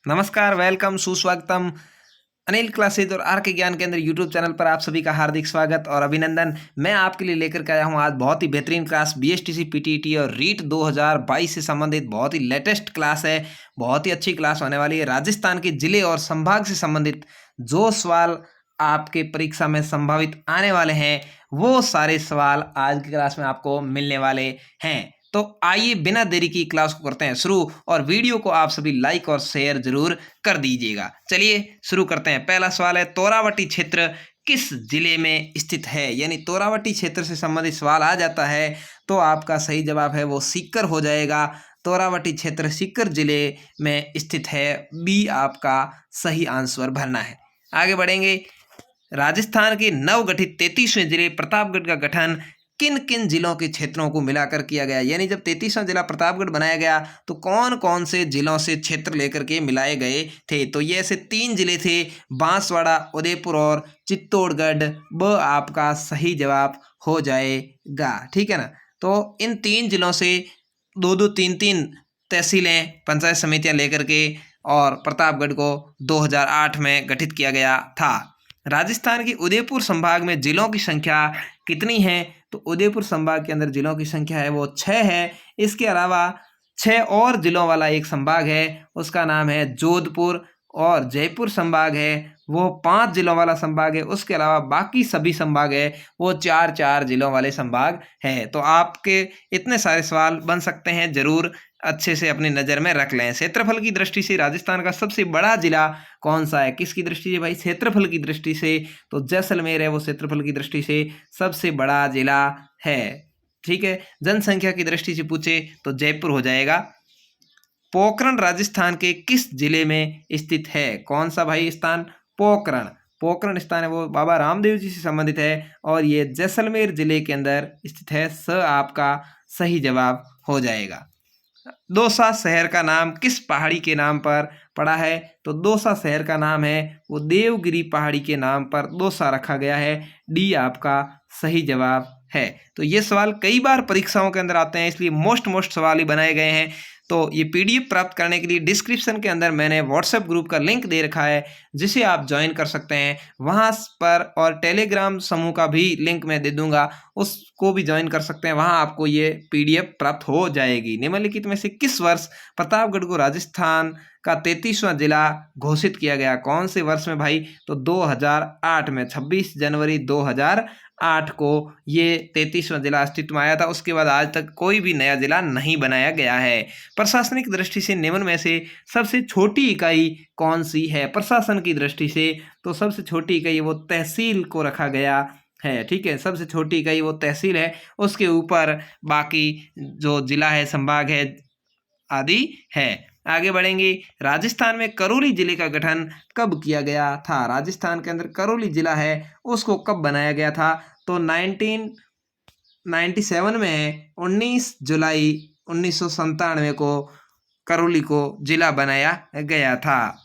नमस्कार, वेलकम, सुस्वागतम। अनिल क्लासेज और आर के ज्ञान केंद्र यूट्यूब चैनल पर आप सभी का हार्दिक स्वागत और अभिनंदन। मैं आपके लिए लेकर के आया हूं आज बहुत ही बेहतरीन क्लास बीएसटीसी पीटीईटी और रीट 2022 से संबंधित बहुत ही लेटेस्ट क्लास है। बहुत ही अच्छी क्लास होने वाली है। राजस्थान के जिले और संभाग से संबंधित जो सवाल आपके परीक्षा में संभावित आने वाले हैं वो सारे सवाल आज की क्लास में आपको मिलने वाले हैं। तो आइए बिना देरी की क्लास को करते हैं शुरू और वीडियो को आप सभी लाइक और शेयर जरूर कर दीजिएगा। चलिए शुरू करते हैं। पहला सवाल है, तोरावटी क्षेत्र किस जिले में स्थित है? यानी तोरावटी क्षेत्र से संबंधित सवाल आ जाता है तो आपका सही जवाब है वो सीकर हो जाएगा। तोरावटी क्षेत्र सीकर जिले में स्थित है। बी आपका सही आंसर भरना है। आगे बढ़ेंगे। राजस्थान के नवगठित 33वें जिले प्रतापगढ़ का गठन किन किन जिलों के क्षेत्रों को मिलाकर किया गया? यानी जब 33वां जिला प्रतापगढ़ बनाया गया तो कौन कौन से जिलों से क्षेत्र लेकर के मिलाए गए थे? तो ये ऐसे 3 जिले थे, बांसवाड़ा, उदयपुर और चित्तौड़गढ़। ब आपका सही जवाब हो जाएगा। ठीक है ना। तो इन 3 जिलों से 2-2, 3-3 तहसीलें, पंचायत समितियां लेकर के और प्रतापगढ़ को 2008 में गठित किया गया था। राजस्थान के उदयपुर संभाग में जिलों की संख्या कितनी है? तो उदयपुर संभाग के अंदर जिलों की संख्या है वो 6 है। इसके अलावा 6 और जिलों वाला एक संभाग है, उसका नाम है जोधपुर। और जयपुर संभाग है वो 5 जिलों वाला संभाग है। उसके अलावा बाकी सभी संभाग है वो 4-4 जिलों वाले संभाग है। तो आपके इतने सारे सवाल बन सकते हैं, जरूर अच्छे से अपनी नज़र में रख लें। क्षेत्रफल की दृष्टि से राजस्थान का सबसे बड़ा जिला कौन सा है? किसकी दृष्टि से भाई? क्षेत्रफल की दृष्टि से तो जैसलमेर है वो क्षेत्रफल की दृष्टि से सबसे बड़ा जिला है। ठीक है। जनसंख्या की दृष्टि से पूछे तो जयपुर हो जाएगा। पोखरण राजस्थान के किस जिले में स्थित है? कौन सा भाई स्थान? पोखरण। पोखरण स्थान है वो बाबा रामदेव जी से संबंधित है और ये जैसलमेर जिले के अंदर स्थित है। स आपका सही जवाब हो जाएगा। दौसा शहर का नाम किस पहाड़ी के नाम पर पड़ा है? तो दौसा शहर का नाम है वो देवगिरी पहाड़ी के नाम पर दौसा रखा गया है। डी आपका सही जवाब है। तो ये सवाल कई बार परीक्षाओं के अंदर आते हैं, इसलिए मोस्ट सवाल ही बनाए गए हैं। तो ये पीडीएफ प्राप्त करने के लिए डिस्क्रिप्शन के अंदर मैंने व्हाट्सएप ग्रुप का लिंक दे रखा है जिसे आप ज्वाइन कर सकते हैं वहाँ पर, और टेलीग्राम समूह का भी लिंक मैं दे दूंगा, उसको भी ज्वाइन कर सकते हैं। वहाँ आपको ये पीडीएफ प्राप्त हो जाएगी। निम्नलिखित में से किस वर्ष प्रतापगढ़ को राजस्थान का 33वां जिला घोषित किया गया? कौन से वर्ष में भाई? तो 2008 में, 26 जनवरी 2008 को ये 33वां जिला अस्तित्व में आया था। उसके बाद आज तक कोई भी नया जिला नहीं बनाया गया है। प्रशासनिक दृष्टि से निम्न में से सबसे छोटी इकाई कौन सी है? प्रशासन की दृष्टि से तो सबसे छोटी इकाई वो तहसील को रखा गया है। ठीक है, सबसे छोटी इकाई वो तहसील है। उसके ऊपर बाकी जो जिला है, संभाग है आदि है। आगे बढ़ेंगे। राजस्थान में करौली जिले का गठन कब किया गया था? राजस्थान के अंदर करौली जिला है उसको कब बनाया गया था? तो 1997 में 19 जुलाई 1997 को करौली को जिला बनाया गया था।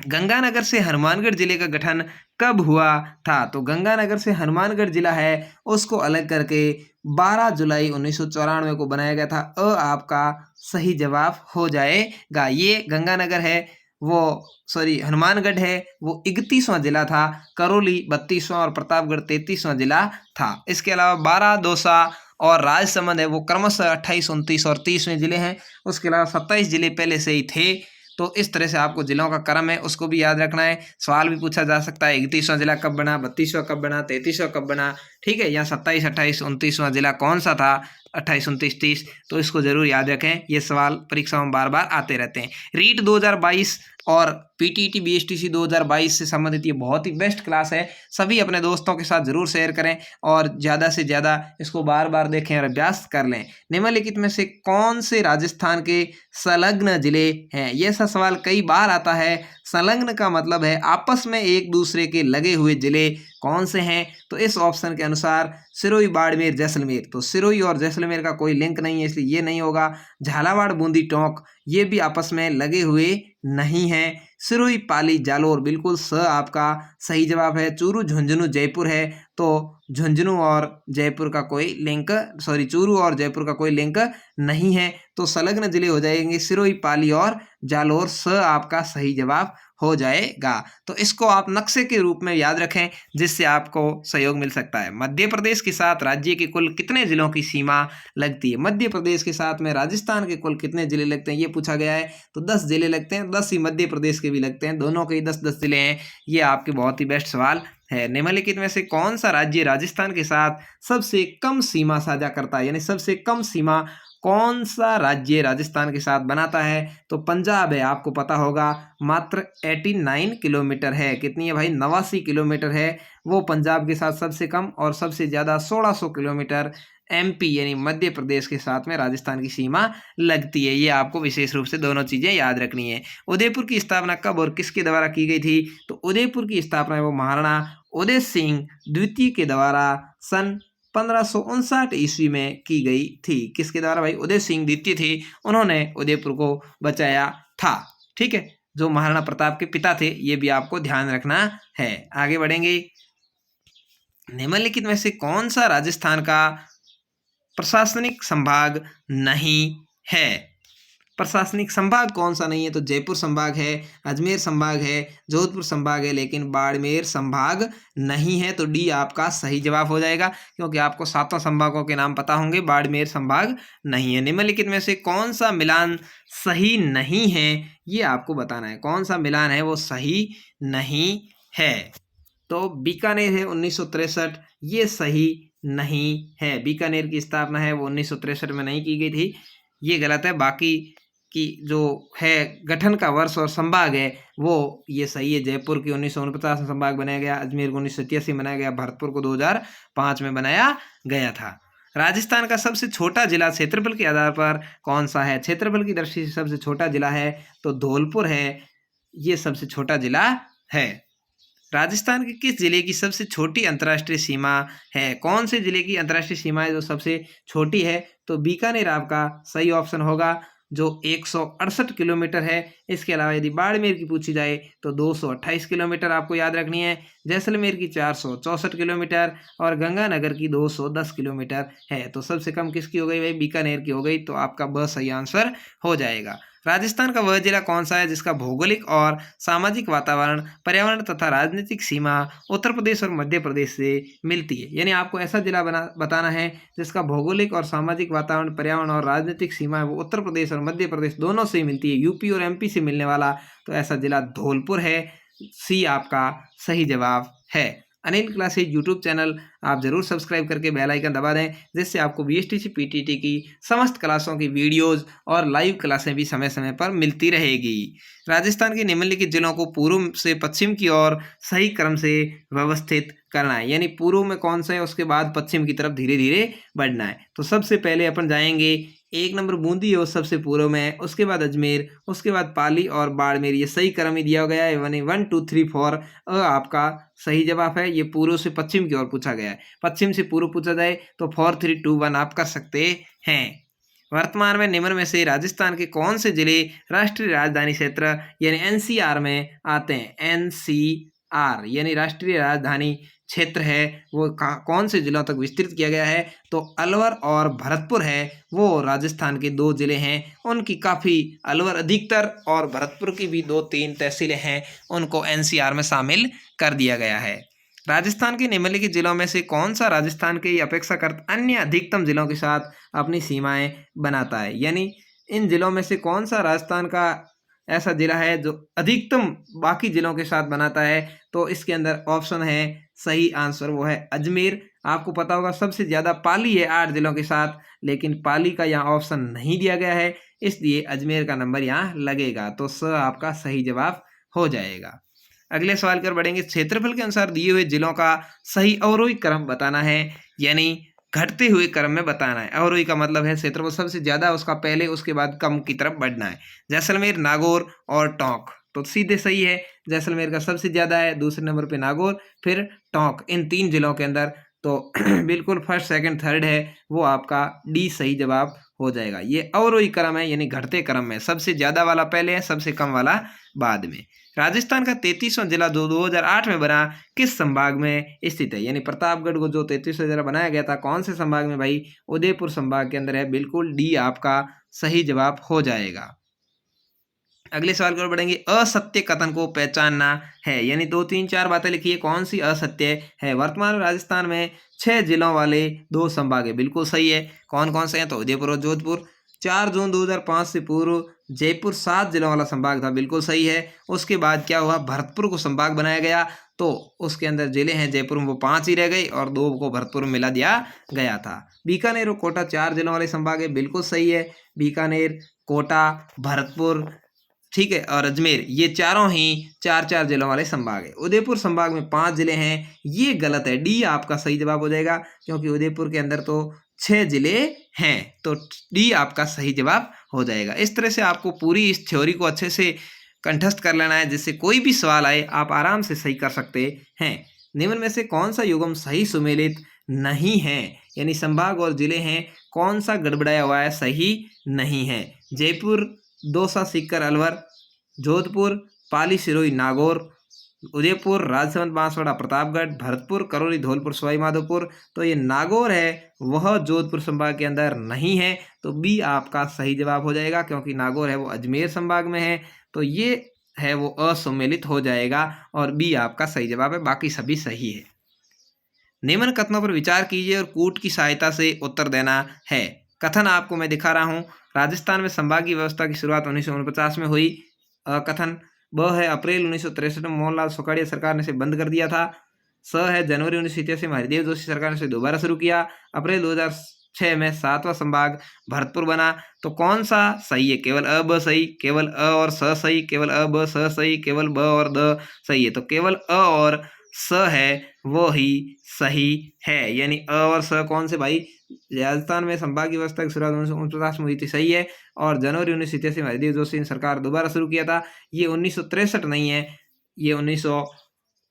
गंगानगर से हनुमानगढ़ जिले का गठन कब हुआ था? तो गंगानगर से हनुमानगढ़ जिला है उसको अलग करके 12 जुलाई 1994 को बनाया गया था। आपका सही जवाब हो जाएगा। ये गंगानगर है वो, सॉरी, हनुमानगढ़ है वो 31वां जिला था, करौली 32वां और प्रतापगढ़ 33वां जिला था। इसके अलावा 12 दौसा और राजसमंद है वो क्रमशः 28, 29 और 30वें जिले हैं। उसके अलावा 27 जिले पहले से ही थे। तो इस तरह से आपको जिलों का क्रम है उसको भी याद रखना है। सवाल भी पूछा जा सकता है 31वां जिला कब बना, 32वां कब बना, 33वां कब बना। ठीक है, या 27, 28, 29वां जिला कौन सा था, 28, 29, 30। तो इसको जरूर याद रखें, ये सवाल परीक्षाओं में बार बार आते रहते हैं। रीट 2022 और पीटीईटी बीएसटीसी 2022 से संबंधित ये बहुत ही बेस्ट क्लास है। सभी अपने दोस्तों के साथ जरूर शेयर करें और ज़्यादा से ज़्यादा इसको बार बार देखें और अभ्यास कर लें। निम्नलिखित में से कौन से राजस्थान के संलग्न जिले हैं? ये ऐसा सवाल कई बार आता है। संलग्न का मतलब है आपस में एक दूसरे के लगे हुए जिले कौन से हैं? तो इस ऑप्शन के अनुसार सिरोही, बाड़मेर, जैसलमेर। तो सिरोही और जैसलमेर का कोई लिंक नहीं है, इसलिए ये नहीं होगा। झालावाड़, बूंदी, टोंक ये भी आपस में लगे हुए नहीं हैं। सिरोही, पाली, जालोर बिल्कुल स आपका सही जवाब है। चूरू, झुंझुनू, जयपुर है, तो झुंझुनू और जयपुर का कोई लिंक, सॉरी चूरू और जयपुर का कोई लिंक नहीं है। तो संलग्न जिले हो जाएंगे सिरोही, पाली और जालोर। स आपका सही जवाब हो जाएगा। तो इसको आप नक्शे के रूप में याद रखें, जिससे आपको सहयोग मिल सकता है। मध्य प्रदेश के साथ राज्य के कुल कितने जिलों की सीमा लगती है? मध्य प्रदेश के साथ में राजस्थान के कुल कितने जिले लगते हैं, ये पूछा गया है। तो 10 जिले लगते हैं, 10 ही मध्य प्रदेश के भी लगते हैं, दोनों के ही 10-10 जिले हैं। ये आपके बहुत ही बेस्ट सवाल है। निम्नलिखित में से कौन सा राज्य राजस्थान के साथ सबसे कम सीमा साझा करता है, यानी सबसे कम सीमा कौन सा राज्य राजस्थान के साथ बनाता है? तो पंजाब है, आपको पता होगा। मात्र 89 किलोमीटर है। कितनी है भाई? 89 किलोमीटर है वो पंजाब के साथ सबसे कम, और सबसे ज़्यादा 1600 किलोमीटर एमपी यानी मध्य प्रदेश के साथ में राजस्थान की सीमा लगती है। ये आपको विशेष रूप से दोनों चीज़ें याद रखनी है। उदयपुर की स्थापना कब और किसके द्वारा की गई थी? तो उदयपुर की स्थापना वो महाराणा उदय सिंह द्वितीय के द्वारा सन 1559 ईस्वी में की गई थी। किसके द्वारा भाई? उदय सिंह द्वितीय थे, उन्होंने उदयपुर को बचाया था। ठीक है, जो महाराणा प्रताप के पिता थे, ये भी आपको ध्यान रखना है। आगे बढ़ेंगे। निम्नलिखित में से कौन सा राजस्थान का प्रशासनिक संभाग नहीं है? प्रशासनिक संभाग कौन सा नहीं है? तो जयपुर संभाग है, अजमेर संभाग है, जोधपुर संभाग है, लेकिन बाड़मेर संभाग नहीं है। तो डी आपका सही जवाब हो जाएगा, क्योंकि आपको 7 संभागों के नाम पता होंगे, बाड़मेर संभाग नहीं है। निम्नलिखित में से कौन सा मिलान सही नहीं है, ये आपको बताना है। कौन सा मिलान है वो सही नहीं है? तो बीकानेर है 1963, ये सही नहीं है। बीकानेर की स्थापना है वो 1963 में नहीं की गई थी, ये गलत है। बाकी की जो है गठन का वर्ष और संभाग है वो ये सही है। जयपुर की 1949 में संभाग बनाया गया, अजमेर को 1987 में बनाया गया, भरतपुर को 2005 में बनाया गया था। राजस्थान का सबसे छोटा जिला क्षेत्रफल के आधार पर कौन सा है? क्षेत्रफल की दृष्टि से सबसे छोटा जिला है तो धौलपुर है, ये सबसे छोटा जिला है। राजस्थान के किस जिले की सबसे छोटी अंतर्राष्ट्रीय सीमा है? कौन से जिले की अंतर्राष्ट्रीय सीमा है जो सबसे छोटी है? तो बीकानेर आपका सही ऑप्शन होगा, जो 168 किलोमीटर है। इसके अलावा यदि बाड़मेर की पूछी जाए तो 228 किलोमीटर आपको याद रखनी है। जैसलमेर की 464 किलोमीटर और गंगानगर की 210 किलोमीटर है। तो सबसे कम किसकी हो गई भाई? बीकानेर की हो गई। तो आपका ब सही आंसर हो जाएगा। राजस्थान का वह जिला कौन सा है जिसका भौगोलिक और सामाजिक वातावरण, पर्यावरण तथा राजनीतिक सीमा उत्तर प्रदेश और मध्य प्रदेश से मिलती है? यानी आपको ऐसा जिला बताना है जिसका भौगोलिक और सामाजिक वातावरण, पर्यावरण और राजनीतिक सीमा है वो उत्तर प्रदेश और मध्य प्रदेश दोनों से मिलती है, यूपी और एमपी से मिलने वाला। तो ऐसा जिला धौलपुर है। सी आपका सही जवाब है। अनिल क्लासेज यूट्यूब चैनल आप जरूर सब्सक्राइब करके बेल आइकन दबा दें, जिससे आपको बीएसटीसी पीटीटी की समस्त क्लासों की वीडियोस और लाइव क्लासें भी समय समय पर मिलती रहेगी। राजस्थान के निम्नलिखित जिलों को पूर्व से पश्चिम की ओर सही क्रम से व्यवस्थित करना है, यानी पूर्व में कौन सा है उसके बाद पश्चिम की तरफ धीरे धीरे बढ़ना है। तो सबसे पहले अपन जाएंगे, 1 नंबर बूंदी है वो सबसे पूर्व में है, उसके बाद अजमेर, उसके बाद पाली और बाड़मेर। ये सही क्रम ही दिया गया है, 1 2 3 4 आपका सही जवाब है। ये पूर्व से पश्चिम की ओर पूछा गया है, पश्चिम से पूर्व पूछा जाए तो 4 3 2 1 आप कर सकते हैं। वर्तमान में निम्न में से राजस्थान के कौन से जिले राष्ट्रीय राजधानी क्षेत्र यानी एनसीआर में आते हैं? एनसीआर यानी राष्ट्रीय राजधानी क्षेत्र है वो कौन से जिलों तक विस्तृत किया गया है? तो अलवर और भरतपुर है वो राजस्थान के 2 जिले हैं। उनकी काफ़ी, अलवर अधिकतर और भरतपुर की भी 2-3 तहसीलें हैं, उनको एनसीआर में शामिल कर दिया गया है। राजस्थान के निम्नलिखित जिलों में से कौन सा राजस्थान के अपेक्षाकृत अन्य अधिकतम जिलों के साथ अपनी सीमाएं बनाता है? यानी इन जिलों में से कौन सा राजस्थान का ऐसा जिला है जो अधिकतम बाकी जिलों के साथ बनाता है? तो इसके अंदर ऑप्शन है, सही आंसर वो है अजमेर। आपको पता होगा सबसे ज़्यादा पाली है 8 जिलों के साथ, लेकिन पाली का यहाँ ऑप्शन नहीं दिया गया है, इसलिए अजमेर का नंबर यहाँ लगेगा। तो स आपका सही जवाब हो जाएगा। अगले सवाल की ओर बढ़ेंगे। क्षेत्रफल के अनुसार दिए हुए जिलों का सही अवरोही क्रम बताना है, यानी घटते हुए क्रम में बताना है। अवरोही का मतलब है क्षेत्रफल सबसे ज़्यादा उसका पहले, उसके बाद कम की तरफ बढ़ना है। जैसलमेर, नागौर और टोंक। तो सीधे सही है। जैसलमेर का सबसे ज़्यादा है, दूसरे नंबर पे नागौर, फिर टोंक, इन 3 जिलों के अंदर। तो बिल्कुल फर्स्ट, सेकंड, थर्ड है वो आपका डी सही जवाब हो जाएगा। ये अवरोही क्रम है, यानी घटते क्रम में, सबसे ज़्यादा वाला पहले है, सबसे कम वाला बाद में। राजस्थान का 33वां जिला 2008 में बना किस संभाग में स्थित है? यानी प्रतापगढ़ को जो 33वां जिला बनाया गया था, कौन से संभाग में भाई? उदयपुर संभाग के अंदर है। बिल्कुल डी आपका सही जवाब हो जाएगा। अगले सवाल की ओर बढ़ेंगे। असत्य कथन को पहचानना है, यानी 2, 3, 4 बातें लिखिए, कौन सी असत्य है? वर्तमान में राजस्थान में 6 जिलों वाले 2 संभाग है, बिल्कुल सही है। कौन कौन से हैं? तो उदयपुर और जोधपुर। 4 जून 2005 से पूर्व जयपुर 7 जिलों वाला संभाग था, बिल्कुल सही है। उसके बाद क्या हुआ? भरतपुर को संभाग बनाया गया, तो उसके अंदर जिले हैं जयपुर में वो 5 ही रह गई और 2 को भरतपुर में मिला दिया गया था। बीकानेर और कोटा 4 जिलों वाले संभाग है, बिल्कुल सही है। बीकानेर, कोटा, भरतपुर, ठीक है, और अजमेर, ये चारों ही 4-4 जिलों वाले संभाग है। उदयपुर संभाग में 5 जिले हैं, ये गलत है। डी आपका सही जवाब हो जाएगा, क्योंकि उदयपुर के अंदर तो 6 जिले हैं, तो डी आपका सही जवाब हो जाएगा। इस तरह से आपको पूरी इस थ्योरी को अच्छे से कंठस्थ कर लेना है, जिससे कोई भी सवाल आए आप आराम से सही कर सकते हैं। निम्न में से कौन सा युग्म सही सुमेलित नहीं है? यानी संभाग और जिले हैं, कौन सा गड़बड़ाया हुआ है, सही नहीं है? जयपुर, दौसा, सीकर, अलवर, जोधपुर, पाली, सिरोही, नागौर, उदयपुर, राजसमंद, बांसवाड़ा, प्रतापगढ़, भरतपुर, करौली, धौलपुर, सवाई माधोपुर। तो ये नागौर है वह जोधपुर संभाग के अंदर नहीं है, तो बी आपका सही जवाब हो जाएगा, क्योंकि नागौर है वो अजमेर संभाग में है, तो ये है वो असुमेलित हो जाएगा और बी आपका सही जवाब है, बाकी सभी सही है। निम्न कथनों पर विचार कीजिए और कूट की सहायता से उत्तर देना है। कथन आपको मैं दिखा रहा हूँ। राजस्थान में संभागीय व्यवस्था की शुरुआत 1949 में हुई। कथन ब है अप्रैल 1963 में मोहनलाल सुखाड़िया सरकार ने इसे बंद कर दिया था। स है जनवरी 1987 में हरिदेव जोशी सरकार ने इसे दोबारा शुरू किया। अप्रैल 2006 में 7वां संभाग भरतपुर बना। तो कौन सा सही है? केवल अ ब सही, केवल अ और स सही, केवल अ ब स सही, केवल ब और द सही है। तो केवल अ और स है वो ही सही है, यानी अ और स कौन से भाई? राजस्थान में संभागीय व्यवस्था की शुरुआत 1949 में हुई थी, सही है। और जनवरी 1987 में हरिदेव जोशी ने सरकार दोबारा शुरू किया था। ये 1963 नहीं है, ये 1900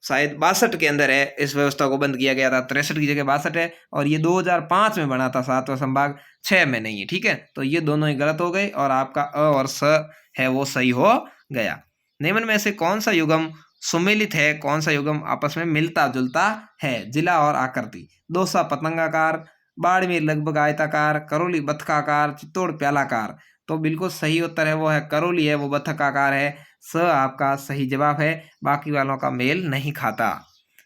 शायद 62 के अंदर है, इस व्यवस्था को बंद किया गया था। 63 की जगह 62 है, और ये 2005 में बना था 7वां संभाग, 6 में नहीं है, ठीक है। तो ये दोनों ही गलत हो गए और आपका अ और स है वो सही हो गया। निम्न में से कौन सा युग्म सुमेलित है, कौन सा युग्म आपस में मिलता जुलता है? जिला और आकृति। दौसा पतंगाकार, बाड़मेर लगभग आयताकार, करौली बथकाकार, चित्तौड़ प्यालाकार। तो बिल्कुल सही उत्तर है वो है करौली है वो बथकाकार है। स आपका सही जवाब है, बाकी वालों का मेल नहीं खाता।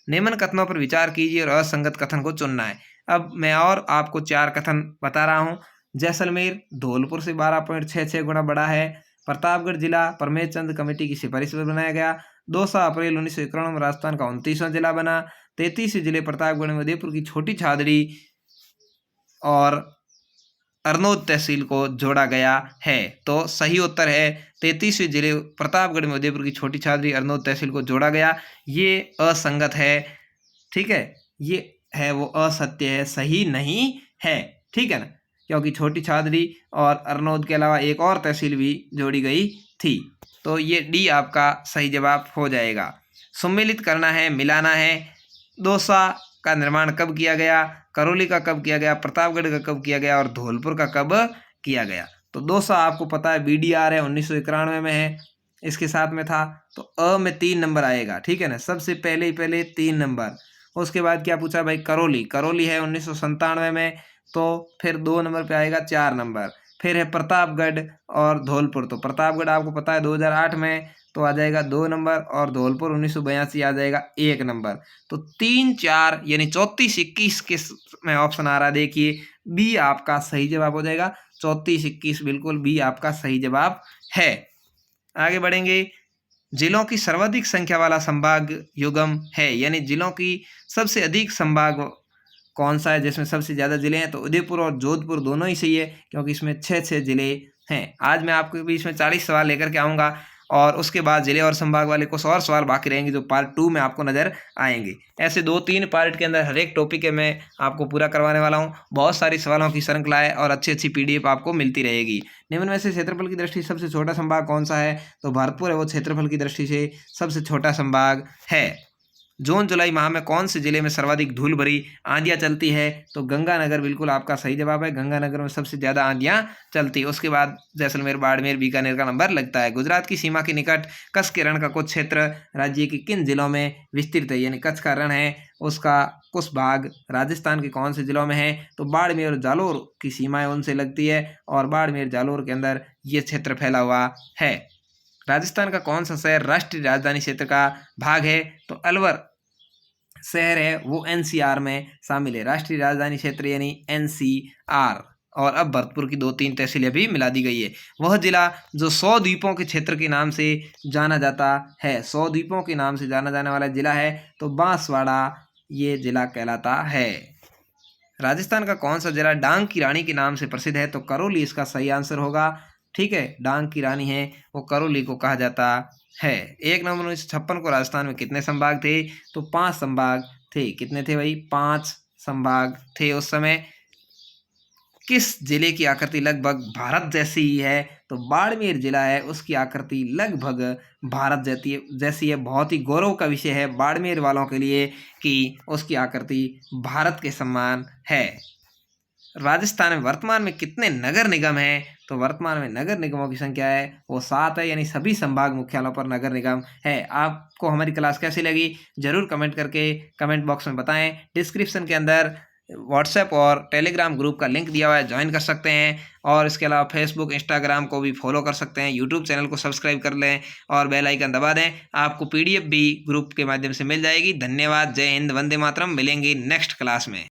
निम्न कथनों पर विचार कीजिए और असंगत कथन को चुनना है। अब मैं और आपको 4 कथन बता रहा हूँ। जैसलमेर धौलपुर से 12.66 गुना बड़ा है। प्रतापगढ़ जिला परमेश चंद कमेटी की सिफारिश पर बनाया गया। 2 अप्रैल 1991 में राजस्थान का 29वां जिला बना। 33 जिले प्रतापगढ़ में उदयपुर की छोटी छादड़ी और अरनोद तहसील को जोड़ा गया है। तो सही उत्तर है 33वें जिले प्रतापगढ़ में उदयपुर की छोटी छादड़ी अरनोद तहसील को जोड़ा गया। ये असंगत है, ठीक है, ये है वो असत्य है, सही नहीं है, ठीक है ना, क्योंकि छोटी छादड़ी और अरनोद के अलावा एक और तहसील भी जोड़ी गई थी। तो ये डी आपका सही जवाब हो जाएगा। सम्मिलित करना है, मिलाना है। दौसा का निर्माण कब किया गया, करौली का कब किया गया, प्रतापगढ़ का कब किया गया और धौलपुर का कब किया गया? तो दौसा आपको पता है BDR है, 1991 में है, इसके साथ में था। तो अ में 3 नंबर आएगा, ठीक है ना, सबसे पहले 3 नंबर। उसके बाद क्या पूछा भाई? करौली, करौली है 1997 में, तो फिर 2 नंबर पे आएगा 4 नंबर। फिर है प्रतापगढ़ और धौलपुर। तो प्रतापगढ़ आपको पता है 2008 में, तो आ जाएगा 2 नंबर, और धौलपुर 1982 आ जाएगा 1 नंबर। तो 3, 4 यानी 34, 21 किस में ऑप्शन आ रहा है? देखिए बी आपका सही जवाब हो जाएगा। 34, 21 बिल्कुल बी आपका सही जवाब है। आगे बढ़ेंगे। जिलों की सर्वाधिक संख्या वाला संभाग युग्म है, यानी जिलों की सबसे अधिक संभाग कौन सा है जिसमें सबसे ज़्यादा जिले हैं? तो उदयपुर और जोधपुर दोनों ही सही है, क्योंकि इसमें 6 जिले हैं। आज मैं आपके बीच में 40 सवाल लेकर के आऊँगा और उसके बाद जिले और संभाग वाले कुछ और सवाल बाकी रहेंगे जो पार्ट 2 में आपको नज़र आएंगे। ऐसे 2-3 पार्ट के अंदर हर एक टॉपिक है मैं आपको पूरा करवाने वाला हूँ। बहुत सारी सवालों की श्रृंखला है और अच्छी PDF आपको मिलती रहेगी। निम्न में से क्षेत्रफल की दृष्टि से सबसे छोटा संभाग कौन सा है? तो भरतपुर है वो क्षेत्रफल की दृष्टि से सबसे छोटा संभाग है। जून जुलाई माह में कौन से जिले में सर्वाधिक धूल भरी आंधियां चलती है? तो गंगानगर बिल्कुल आपका सही जवाब है। गंगानगर में सबसे ज़्यादा आंधियां चलती है। उसके बाद जैसलमेर, बाड़मेर, बीकानेर का नंबर लगता है। गुजरात की सीमा के निकट कच्छ के रण का कुछ क्षेत्र राज्य के किन जिलों में विस्तृत है? यानी कच्छ का रण है उसका कुछ भाग राजस्थान के कौन से जिलों में है? तो बाड़मेर और जालोर की सीमाएं उनसे लगती है और बाड़मेर जालोर के अंदर ये क्षेत्र फैला हुआ है। राजस्थान का कौन सा शहर राष्ट्रीय राजधानी क्षेत्र का भाग है? तो अलवर शहर है वो NCR में शामिल है। राष्ट्रीय राजधानी क्षेत्र यानी NCR। और अब भरतपुर की 2-3 तहसीलें भी मिला दी गई है। वह जिला जो 100 द्वीपों के क्षेत्र के नाम से जाना जाता है, 100 द्वीपों के नाम से जाना जाने वाला जिला है तो बांसवाड़ा ये जिला कहलाता है। राजस्थान का कौन सा जिला डांग की रानी के नाम से प्रसिद्ध है? तो करौली इसका सही आंसर होगा। ठीक है, डांग की रानी है वो करौली को कहा जाता है। 1 नवंबर 1956 को राजस्थान में कितने संभाग थे? तो 5 संभाग थे। कितने थे भाई? 5 संभाग थे उस समय। किस जिले की आकृति लगभग भारत जैसी ही है? तो बाड़मेर जिला है उसकी आकृति लगभग भारत जैसी है। बहुत ही गौरव का विषय है बाड़मेर वालों के लिए कि उसकी आकृति भारत के समान है। राजस्थान में वर्तमान में कितने नगर निगम हैं? तो वर्तमान में नगर निगमों की संख्या है वो 7 है, यानी सभी संभाग मुख्यालयों पर नगर निगम है। आपको हमारी क्लास कैसी लगी जरूर कमेंट करके कमेंट बॉक्स में बताएं। डिस्क्रिप्शन के अंदर व्हाट्सएप और टेलीग्राम ग्रुप का लिंक दिया हुआ है, ज्वाइन कर सकते हैं। और इसके अलावा फेसबुक, इंस्टाग्राम को भी फॉलो कर सकते हैं। यूट्यूब चैनल को सब्सक्राइब कर लें और बेल आइकन दबा दें। आपको PDF भी ग्रुप के माध्यम से मिल जाएगी। धन्यवाद। जय हिंद, वंदे मातरम। मिलेंगे नेक्स्ट क्लास में।